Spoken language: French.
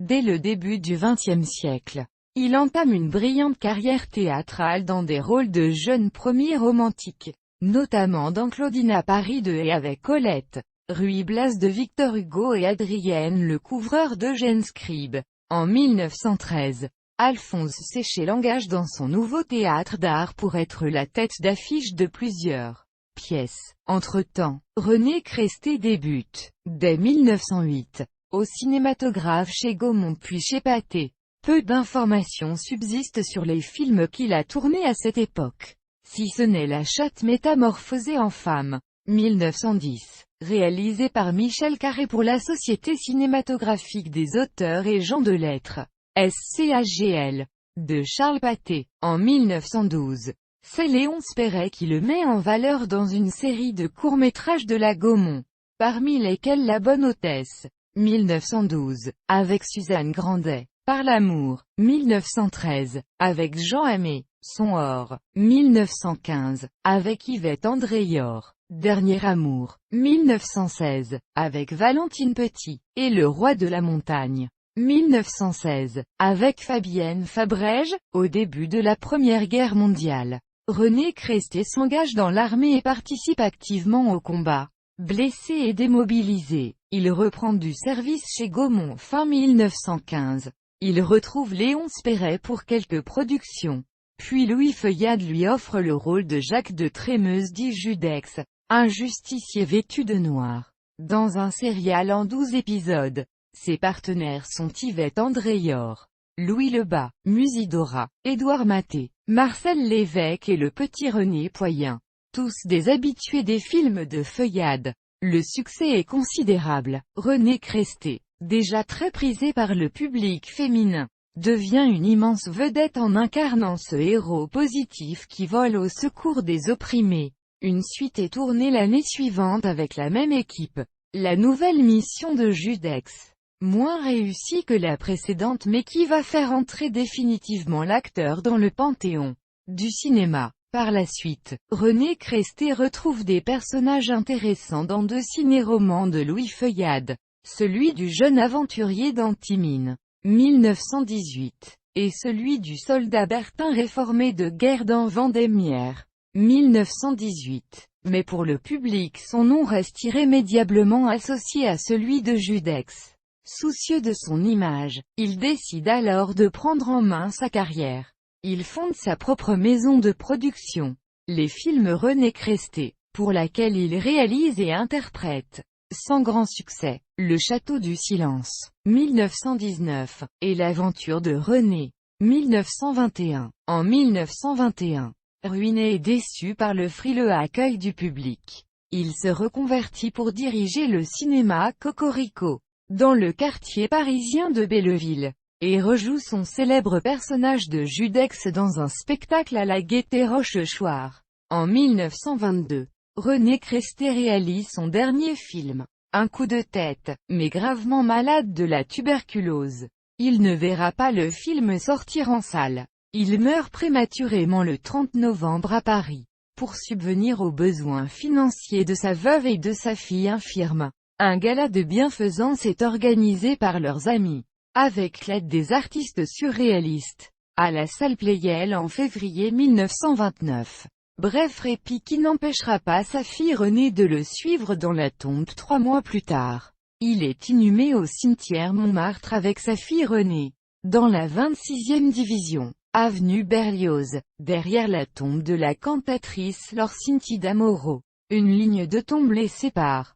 Dès le début du XXe siècle, il entame une brillante carrière théâtrale dans des rôles de jeunes premiers romantiques, notamment dans Claudine à Paris 2 et avec Colette, Ruy Blas de Victor Hugo et Adrienne le couvreur d'Eugène Scribe. En 1913, Alphonse Séché l'engage dans son nouveau théâtre d'art pour être la tête d'affiche de plusieurs pièces. Entre-temps, René Cresté débute, dès 1908, au cinématographe chez Gaumont puis chez Pathé. Peu d'informations subsistent sur les films qu'il a tournés à cette époque, si ce n'est La chatte métamorphosée en femme, 1910, réalisé par Michel Carré pour la Société cinématographique des auteurs et gens de lettres, SCAGL, de Charles Pathé, en 1912. C'est Léonce Perret qui le met en valeur dans une série de courts-métrages de la Gaumont, parmi lesquels La Bonne Hôtesse, 1912, avec Suzanne Grandet, Par l'amour, 1913, avec Jean Aimé, Son or, 1915, avec Yvette André-Yor, Dernier amour, 1916, avec Valentine Petit, et Le roi de la montagne, 1916, avec Fabienne Fabrège. Au début de la Première Guerre mondiale, René Cresté s'engage dans l'armée et participe activement au combat. Blessé et démobilisé, il reprend du service chez Gaumont fin 1915. Il retrouve Léonce Perret pour quelques productions. Puis Louis Feuillade lui offre le rôle de Jacques de Trémeuse dit Judex, un justicier vêtu de noir, dans un serial en 12 épisodes. Ses partenaires sont Yvette André-Yor, Louis Lebas, Musidora, Édouard Maté, Marcel Lévesque et le petit René Poyen. Tous des habitués des films de Feuillade. Le succès est considérable. René Cresté, déjà très prisé par le public féminin, devient une immense vedette en incarnant ce héros positif qui vole au secours des opprimés. Une suite est tournée l'année suivante avec la même équipe. La nouvelle mission de Judex, moins réussie que la précédente mais qui va faire entrer définitivement l'acteur dans le panthéon du cinéma. Par la suite, René Cresté retrouve des personnages intéressants dans deux ciné-romans de Louis Feuillade, celui du jeune aventurier d'Antimine, 1918, et celui du soldat Bertin réformé de guerre dans Vendémiaire, 1918. Mais pour le public son nom reste irrémédiablement associé à celui de Judex. Soucieux de son image, il décide alors de prendre en main sa carrière. Il fonde sa propre maison de production, les films René Cresté, pour laquelle il réalise et interprète, sans grand succès, Le Château du Silence, 1919, et L'aventure de René, 1921. En 1921, ruiné et déçu par le frileux accueil du public, il se reconvertit pour diriger le cinéma Cocorico, dans le quartier parisien de Belleville, et rejoue son célèbre personnage de Judex dans un spectacle à la Gaîté Rochechouart. En 1922, René Cresté réalise son dernier film, Un coup de tête, mais gravement malade de la tuberculose. Il ne verra pas le film sortir en salle. Il meurt prématurément le 30 novembre à Paris, pour subvenir aux besoins financiers de sa veuve et de sa fille infirme. Un gala de bienfaisance est organisé par leurs amis, avec l'aide des artistes surréalistes, à la salle Pleyel en février 1929. Bref répit qui n'empêchera pas sa fille Renée de le suivre dans la tombe 3 mois plus tard. Il est inhumé au cimetière Montmartre avec sa fille Renée, dans la 26e division, avenue Berlioz, derrière la tombe de la cantatrice Laure Cinti d'Amoro. Une ligne de tombes les sépare.